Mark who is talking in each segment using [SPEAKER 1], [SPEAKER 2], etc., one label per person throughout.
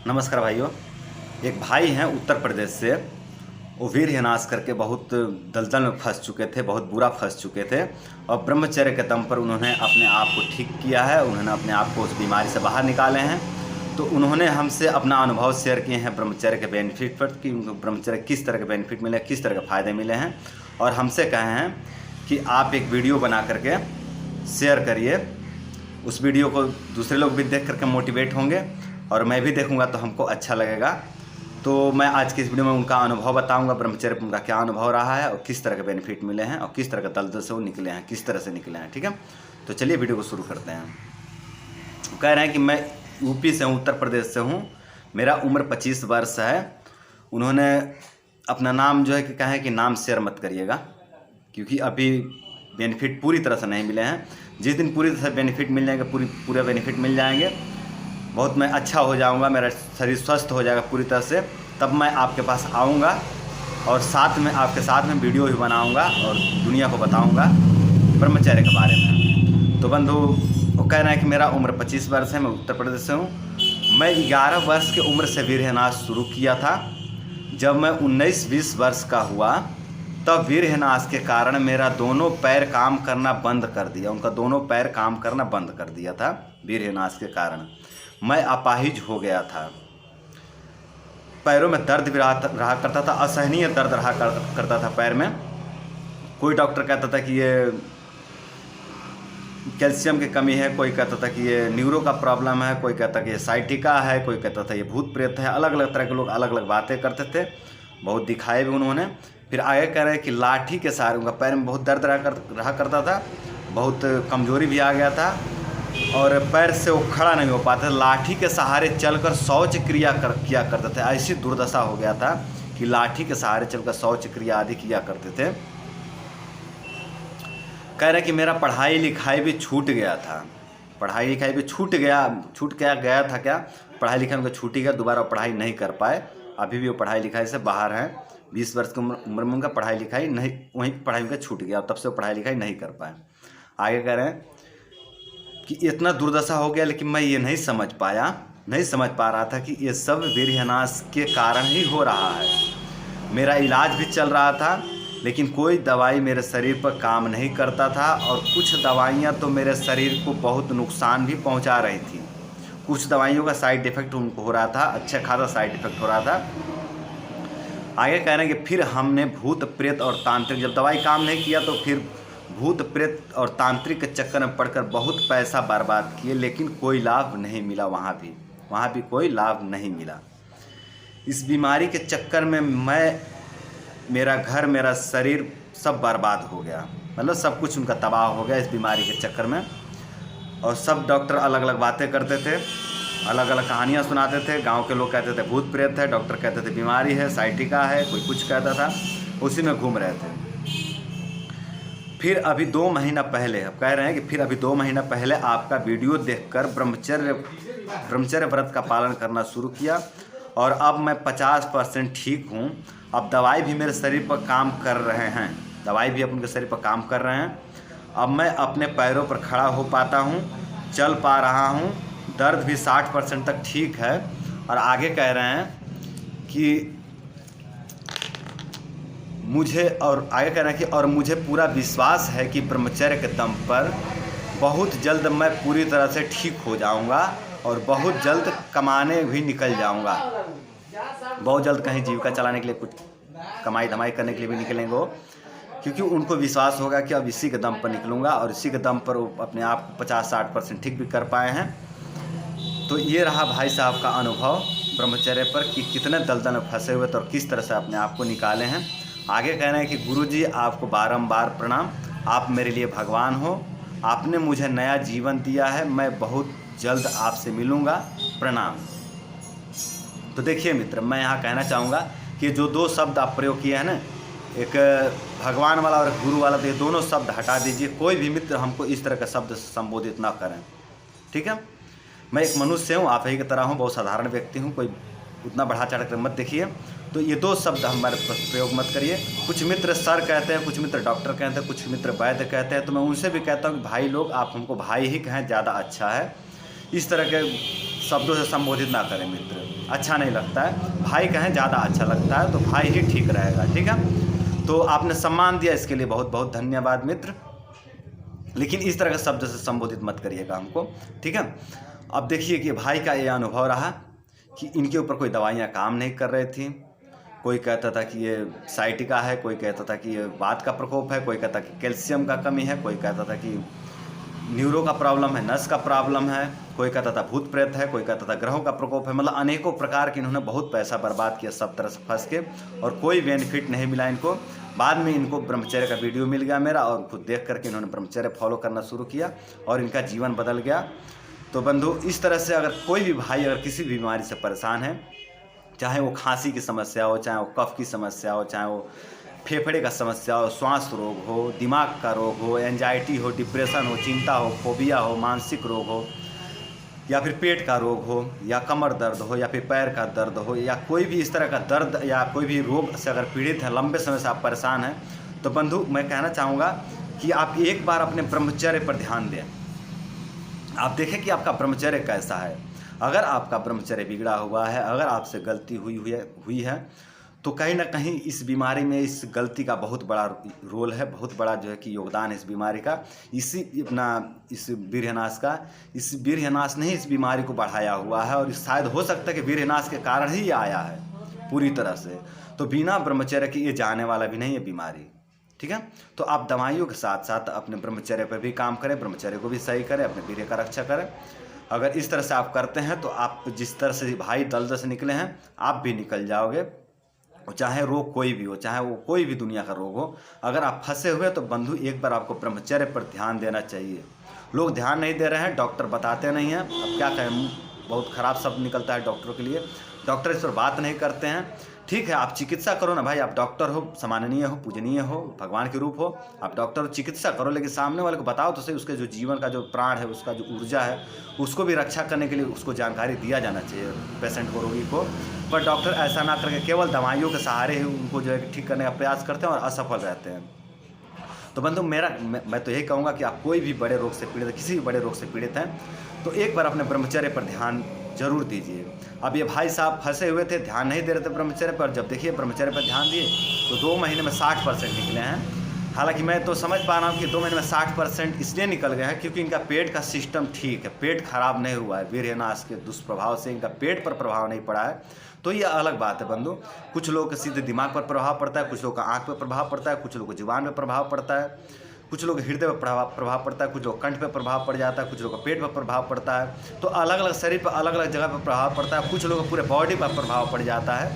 [SPEAKER 1] नमस्कार भाइयों। एक भाई हैं उत्तर प्रदेश से। वो वीर हिनास करके बहुत दलदल में फंस चुके थे, बहुत बुरा फंस चुके थे और ब्रह्मचर्य के दम पर उन्होंने अपने आप को ठीक किया है। उन्होंने अपने आप को उस बीमारी से बाहर निकाले हैं। तो उन्होंने हमसे अपना अनुभव शेयर किए हैं ब्रह्मचर्य के बेनिफिट पर कि उनको ब्रह्मचर्य किस तरह के बेनिफिट मिले, किस तरह के फ़ायदे मिले हैं। और हमसे कहे हैं कि आप एक वीडियो बना करके शेयर करिए। उस वीडियो को दूसरे लोग भी देख करके मोटिवेट होंगे और मैं भी देखूंगा तो हमको अच्छा लगेगा। तो मैं आज की इस वीडियो में उनका अनुभव बताऊंगा, ब्रह्मचर्य उनका क्या अनुभव रहा है और किस तरह के बेनिफिट मिले हैं और किस तरह के दलदल से वो निकले हैं, किस तरह से निकले हैं। ठीक है, तो चलिए वीडियो को शुरू करते हैं। कह रहे हैं कि मैं यूपी से हूँ, उत्तर प्रदेश से हूँ, मेरा उम्र 25 वर्ष है। उन्होंने अपना नाम जो है कि कहें कि नाम शेयर मत करिएगा क्योंकि अभी बेनिफिट पूरी तरह से नहीं मिले हैं। जिस दिन पूरी तरह से बेनिफिट मिल जाएंगे, पूरे बेनिफिट मिल जाएंगे, बहुत मैं अच्छा हो जाऊंगा, मेरा शरीर स्वस्थ हो जाएगा पूरी तरह से, तब मैं आपके पास आऊंगा और साथ में आपके साथ में वीडियो भी बनाऊंगा और दुनिया को बताऊंगा ब्रह्मचर्य के बारे में। तो बंधु, वो कह रहे हैं कि मेरा उम्र 25 वर्ष है, मैं उत्तर प्रदेश से हूँ। मैं 11 वर्ष की उम्र से वीर हिनास शुरू किया था। जब मैं 19-20 वर्ष का हुआ तब वीर हिनास के कारण मेरा दोनों पैर काम करना बंद कर दिया। उनका दोनों पैर काम करना बंद कर दिया था वीर हिनास के कारण। मैं अपाहिज हो गया था। पैरों में दर्द भी रहा करता था, असहनीय दर्द रहा करता था पैर में। कोई डॉक्टर कहता था कि ये कैल्शियम की कमी है, कोई कहता था कि ये न्यूरो का प्रॉब्लम है, कोई कहता कि ये साइटिका है, कोई कहता था ये भूत प्रेत है। अलग अलग तरह के लोग अलग अलग बातें करते थे, बहुत दिखाए भी उन्होंने। फिर आगे कह रहे हैं कि लाठी के सहारे उनका पैर में बहुत दर्द रहा करता था, बहुत कमजोरी भी आ गया था और पैर से वो खड़ा नहीं हो पाते। लाठी के सहारे चलकर शौच क्रिया किया करते थे। ऐसी दुर्दशा हो गया था कि लाठी के सहारे चलकर शौच क्रिया आदि किया करते थे। कह रहे कि मेरा पढ़ाई लिखाई भी छूट गया था। पढ़ाई लिखाई भी छूट गया था क्या, पढ़ाई लिखाई उनका छूट ही गया, दोबारा पढ़ाई नहीं कर पाए। अभी भी वो पढ़ाई लिखाई से बाहर हैं। 20 वर्ष की उम्र में उनका पढ़ाई लिखाई नहीं, वहीं पढ़ाई उनका छूट गया और तब से वो पढ़ाई लिखाई नहीं कर पाए। आगे कह रहे हैं कि इतना दुर्दशा हो गया, लेकिन मैं ये नहीं समझ पा रहा था कि ये सब वीर हिनास के कारण ही हो रहा है। मेरा इलाज भी चल रहा था लेकिन कोई दवाई मेरे शरीर पर काम नहीं करता था और कुछ दवाइयाँ तो मेरे शरीर को बहुत नुकसान भी पहुंचा रही थी। कुछ दवाइयों का साइड इफ़ेक्ट उनको हो रहा था, अच्छा खासा साइड इफ़ेक्ट हो रहा था। आगे कह रहे हैं कि फिर हमने भूत प्रेत और तांत्रिक, जब दवाई काम नहीं किया तो फिर भूत प्रेत और तांत्रिक के चक्कर में पड़कर बहुत पैसा बर्बाद किए, लेकिन कोई लाभ नहीं मिला। वहाँ भी कोई लाभ नहीं मिला। इस बीमारी के चक्कर में मेरा घर, मेरा शरीर सब बर्बाद हो गया, मतलब सब कुछ उनका तबाह हो गया इस बीमारी के चक्कर में। और सब डॉक्टर अलग अलग बातें करते थे, अलग अलग कहानियाँ सुनाते थे। गांव के लोग कहते थे भूत प्रेत है, डॉक्टर कहते थे बीमारी है, साइटिका है, कोई कुछ कहता था, उसी में घूम रहे थे। फिर अभी 2 महीना पहले, अब कह रहे हैं कि फिर अभी 2 महीना पहले आपका वीडियो देखकर ब्रह्मचर्य व्रत का पालन करना शुरू किया और अब मैं 50% ठीक हूँ। अब दवाई भी मेरे शरीर पर काम कर रहे हैं, दवाई भी अपने शरीर पर काम कर रहे हैं। अब मैं अपने पैरों पर खड़ा हो पाता हूँ, चल पा रहा हूँ, दर्द भी 60% तक ठीक है। और आगे कह रहे हैं कि मुझे पूरा विश्वास है कि ब्रह्मचर्य के दम पर बहुत जल्द मैं पूरी तरह से ठीक हो जाऊंगा और बहुत जल्द कमाने भी निकल जाऊंगा। बहुत जल्द कहीं जीविका चलाने के लिए, कुछ कमाई धमाई करने के लिए भी निकलेंगे वो, क्योंकि उनको विश्वास होगा कि अब इसी के दम पर निकलूँगा और इसी के दम पर वो अपने आप को 50-60% ठीक भी कर पाए हैं। तो ये रहा भाई साहब का अनुभव ब्रह्मचर्य पर कि कितने दलदल में फंसे हुए थे और किस तरह से अपने आप को निकाले हैं। आगे कह रहे हैं कि गुरुजी आपको बारंबार प्रणाम, आप मेरे लिए भगवान हो, आपने मुझे नया जीवन दिया है, मैं बहुत जल्द आपसे मिलूँगा, प्रणाम। तो देखिए मित्र, मैं यहाँ कहना चाहूँगा कि जो 2 शब्द आप प्रयोग किए हैं ना, एक भगवान वाला और गुरु वाला, तो ये दोनों शब्द हटा दीजिए। कोई भी मित्र हमको इस तरह का शब्द संबोधित ना करें, ठीक है। मैं एक मनुष्य हूँ, आप ही की तरह हूँ, बहुत साधारण व्यक्ति हूँ, कोई उतना बढ़ा चढ़ कर मत देखिए। तो ये 2 शब्द हमारे प्रयोग मत करिए। कुछ मित्र सर कहते हैं, कुछ मित्र डॉक्टर कहते हैं, कुछ मित्र वैद्य कहते हैं। तो मैं उनसे भी कहता हूँ कि भाई लोग, आप हमको भाई ही कहें, ज़्यादा अच्छा है। इस तरह के शब्दों से संबोधित ना करें मित्र, अच्छा नहीं लगता है। भाई कहें ज़्यादा अच्छा लगता है, तो भाई ही ठीक रहेगा, ठीक है। तो आपने सम्मान दिया, इसके लिए बहुत बहुत धन्यवाद मित्र। लेकिन इस तरह के शब्द से संबोधित मत करिएगा हमको, ठीक है। अब देखिए कि भाई का ये अनुभव रहा कि इनके ऊपर कोई दवाइयाँ काम नहीं कर रही थी। कोई कहता था कि ये साइटिका है, कोई कहता था कि ये वात का प्रकोप है, कोई कहता कि कैल्शियम का कमी है, कोई कहता था कि न्यूरो का प्रॉब्लम है, नस का प्रॉब्लम है, कोई कहता था भूत प्रेत है, कोई कहता था ग्रहों का प्रकोप है। मतलब अनेकों प्रकार के इन्होंने बहुत पैसा बर्बाद किया सब तरह से फंस के, और कोई बेनिफिट नहीं मिला इनको। बाद में इनको ब्रह्मचर्य का वीडियो मिल गया मेरा, और खुद देख करके इन्होंने ब्रह्मचर्य फॉलो करना शुरू किया और इनका जीवन बदल गया। तो बंधु, इस तरह से अगर कोई भी भाई अगर किसी भी बीमारी से परेशान है, चाहे वो खांसी की समस्या हो, चाहे वो कफ की समस्या हो, चाहे वो फेफड़े का समस्या हो, श्वास रोग हो, दिमाग का रोग हो, एंजाइटी हो, डिप्रेशन हो, चिंता हो, फोबिया हो, मानसिक रोग हो, या फिर पेट का रोग हो, या कमर दर्द हो, या फिर पैर का दर्द हो, या कोई भी इस तरह का दर्द या कोई भी रोग से अगर पीड़ित हैं, लंबे समय से आप परेशान हैं, तो बंधु मैं कहना चाहूँगा कि आप एक बार अपने ब्रह्मचर्य पर ध्यान दें। आप देखें कि आपका ब्रह्मचर्य कैसा है। अगर आपका ब्रह्मचर्य बिगड़ा हुआ है, अगर आपसे गलती हुई है, तो कहीं ना कहीं इस बीमारी में इस गलती का बहुत बड़ा रोल है, बहुत बड़ा जो है कि योगदान है इस बीमारी का। इस वीर्यनाश का, इस वीर्यनाश ने ही इस बीमारी को बढ़ाया हुआ है, और शायद हो सकता है कि वीर्यनाश के कारण ही ये आया है पूरी तरह से। तो बिना ब्रह्मचर्य के ये जाने वाला भी नहीं है बीमारी, ठीक है। तो आप दवाइयों के साथ साथ अपने ब्रह्मचर्य पर भी काम करें, ब्रह्मचर्य को भी सही करें, अपने वीर्य का रक्षा करें। अगर इस तरह से आप करते हैं तो आप जिस तरह से भाई दलदल से निकले हैं, आप भी निकल जाओगे। चाहे रोग कोई भी हो, चाहे वो कोई भी दुनिया का रोग हो, अगर आप फंसे हुए तो बंधु एक बार आपको ब्रह्मचर्य पर ध्यान देना चाहिए। लोग ध्यान नहीं दे रहे हैं, डॉक्टर बताते नहीं हैं। अब क्या कहें, बहुत ख़राब शब्द निकलता है डॉक्टरों के लिए। डॉक्टर इस पर बात नहीं करते हैं। ठीक है, आप चिकित्सा करो ना भाई, आप डॉक्टर हो, सम्माननीय हो, पूजनीय हो, भगवान के रूप हो, आप डॉक्टर हो, चिकित्सा करो, लेकिन सामने वाले को बताओ तो सही, उसके जो जीवन का जो प्राण है, उसका जो ऊर्जा है, उसको भी रक्षा करने के लिए उसको जानकारी दिया जाना चाहिए पेशेंट को, रोगी को। पर डॉक्टर ऐसा ना करके केवल दवाइयों के सहारे ही उनको जो है ठीक करने का प्रयास करते हैं और असफल रहते हैं। तो बंधु मैं तो यही कहूँगा कि आप कोई भी बड़े रोग से पीड़ित है, किसी भी बड़े रोग से पीड़ित हैं, तो एक बार अपने ब्रह्मचर्य पर ध्यान जरूर दीजिए। अब ये भाई साहब फंसे हुए थे, ध्यान नहीं दे रहे थे ब्रह्मचर्य पर, जब देखिए ब्रह्मचर्य पर ध्यान दिए तो 2 महीने में 60% निकले हैं। हालांकि मैं तो समझ पा रहा हूँ कि 2 महीने में 60% इसलिए निकल गए हैं क्योंकि इनका पेट का सिस्टम ठीक है, पेट खराब नहीं हुआ है, वीर्यनाश के दुष्प्रभाव से इनका पेट पर प्रभाव नहीं पड़ा है। तो ये अलग बात है बंधु। कुछ लोगों के सीधे दिमाग पर प्रभाव पड़ता है, कुछ लोगों का आँख पर प्रभाव पड़ता है, कुछ लोगों को जुबान पर प्रभाव पड़ता है, कुछ लोग हृदय पर प्रभाव पड़ता है, कुछ लोग कंठ पर प्रभाव पड़ जाता है, कुछ लोग का पेट पर प्रभाव पड़ता है। तो अलग अलग शरीर पर अलग अलग जगह पर प्रभाव पड़ता है, कुछ लोगों को पूरे बॉडी पर प्रभाव पड़ जाता है।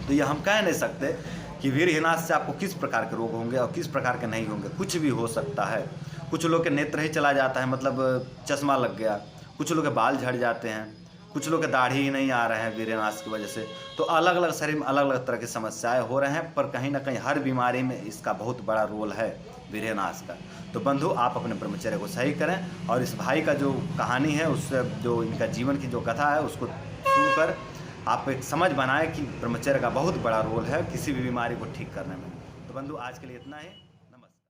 [SPEAKER 1] तो ये हम कह नहीं सकते कि वीर्यनाश से आपको किस प्रकार के रोग होंगे और किस प्रकार के नहीं होंगे, कुछ भी हो सकता है। कुछ लोग के नेत्र ही चला जाता है, मतलब चश्मा लग गया, कुछ लोग के बाल झड़ जाते हैं, कुछ लोग के दाढ़ी ही नहीं आ रहे हैं वीर्यनाश की वजह से। तो अलग अलग शरीर में अलग अलग तरह की समस्याएं हो रहे हैं, पर कहीं ना कहीं हर बीमारी में इसका बहुत बड़ा रोल है वीर्यनाश का। तो बंधु, आप अपने ब्रह्मचर्य को सही करें, और इस भाई का जो कहानी है, उससे जो इनका जीवन की जो कथा है, उसको सुनकर आप एक समझ बनाएं कि ब्रह्मचर्य का बहुत बड़ा रोल है किसी भी बीमारी को ठीक करने में। तो बंधु, आज के लिए इतना ही।